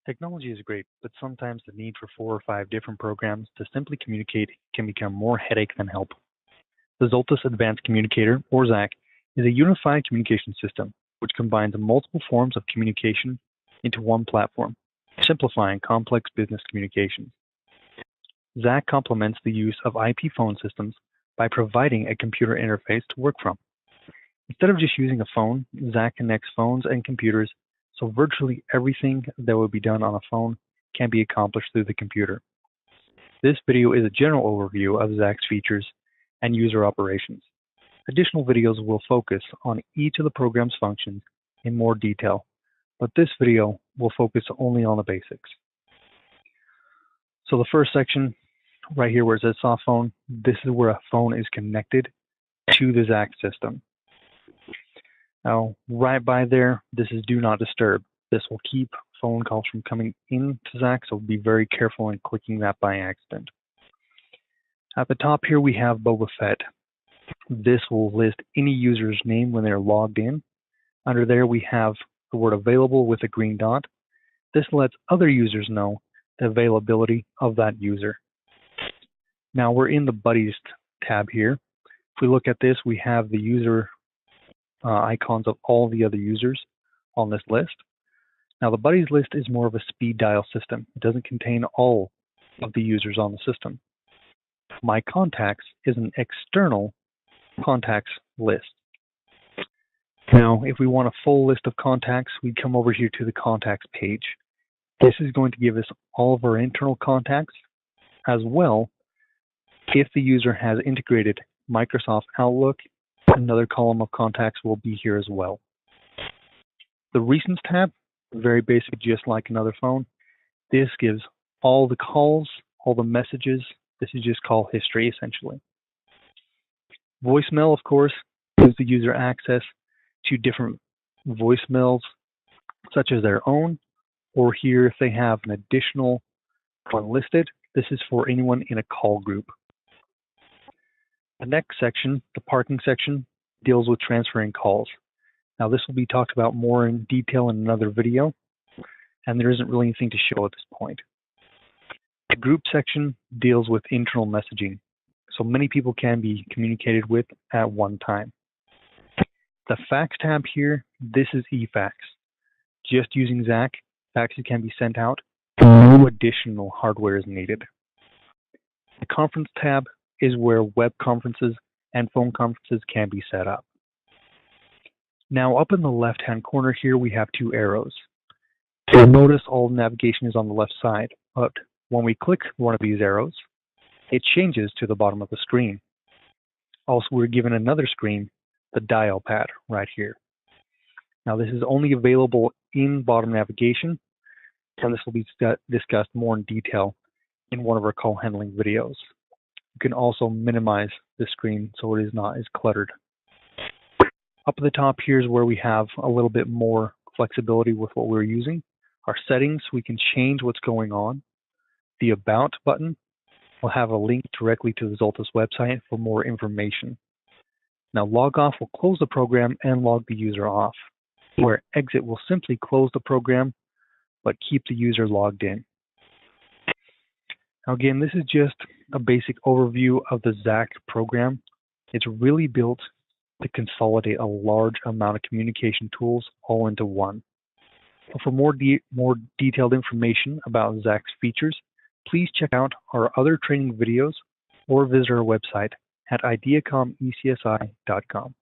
Technology is great, but sometimes the need for 4 or 5 different programs to simply communicate can become more headache than help. The Zoltus Advanced Communicator, or ZAC, is a unified communication system which combines multiple forms of communication into one platform, simplifying complex business communications. ZAC complements the use of IP phone systems by providing a computer interface to work from. Instead of just using a phone, ZAC connects phones and computers, so virtually everything that would be done on a phone can be accomplished through the computer. This video is a general overview of ZAC's features and user operations. Additional videos will focus on each of the program's functions in more detail, but this video will focus only on the basics. So the first section, right here where it says soft phone, this is where a phone is connected to the ZAC system. Now, right by there, this is do not disturb. This will keep phone calls from coming into ZAC, so be very careful in clicking that by accident. At the top here, we have Boba Fett. This will list any user's name when they're logged in. Under there, we have the word available with a green dot. This lets other users know the availability of that user. Now, we're in the Buddies tab here. If we look at this, we have the user icons of all the other users on this list. Now the Buddies list is more of a speed dial system. It doesn't contain all of the users on the system. My Contacts is an external contacts list. Now if we want a full list of contacts, we come over here to the contacts page. This is going to give us all of our internal contacts, as well if the user has integrated Microsoft Outlook. Another column of contacts will be here as well. The Recents tab, very basic, just like another phone. This gives all the calls, all the messages. This is just call history, essentially. Voicemail, of course, gives the user access to different voicemails, such as their own, or here if they have an additional one listed. This is for anyone in a call group. The next section, the parking section, deals with transferring calls. Now this will be talked about more in detail in another video, and there isn't really anything to show at this point. The group section deals with internal messaging, so many people can be communicated with at one time. The fax tab here, this is eFax. Just using ZAC, faxes can be sent out. No additional hardware is needed. The conference tab is where web conferences and phone conferences can be set up. Now up in the left-hand corner here, we have 2 arrows. You'll notice all navigation is on the left side, but when we click one of these arrows, it changes to the bottom of the screen. Also, we're given another screen, the dial pad, right here. Now this is only available in bottom navigation, and this will be discussed more in detail in one of our call handling videos. You can also minimize the screen so it is not as cluttered. Up at the top here is where we have a little bit more flexibility with what we're using. Our settings, we can change what's going on. The About button will have a link directly to the Zoltus website for more information. Now Log Off will close the program and log the user off, where Exit will simply close the program but keep the user logged in. Now again, this is just a basic overview of the ZAC program. It's really built to consolidate a large amount of communication tools all into one. For more detailed information about ZAC's features, please check out our other training videos or visit our website at ideacomecsi.com.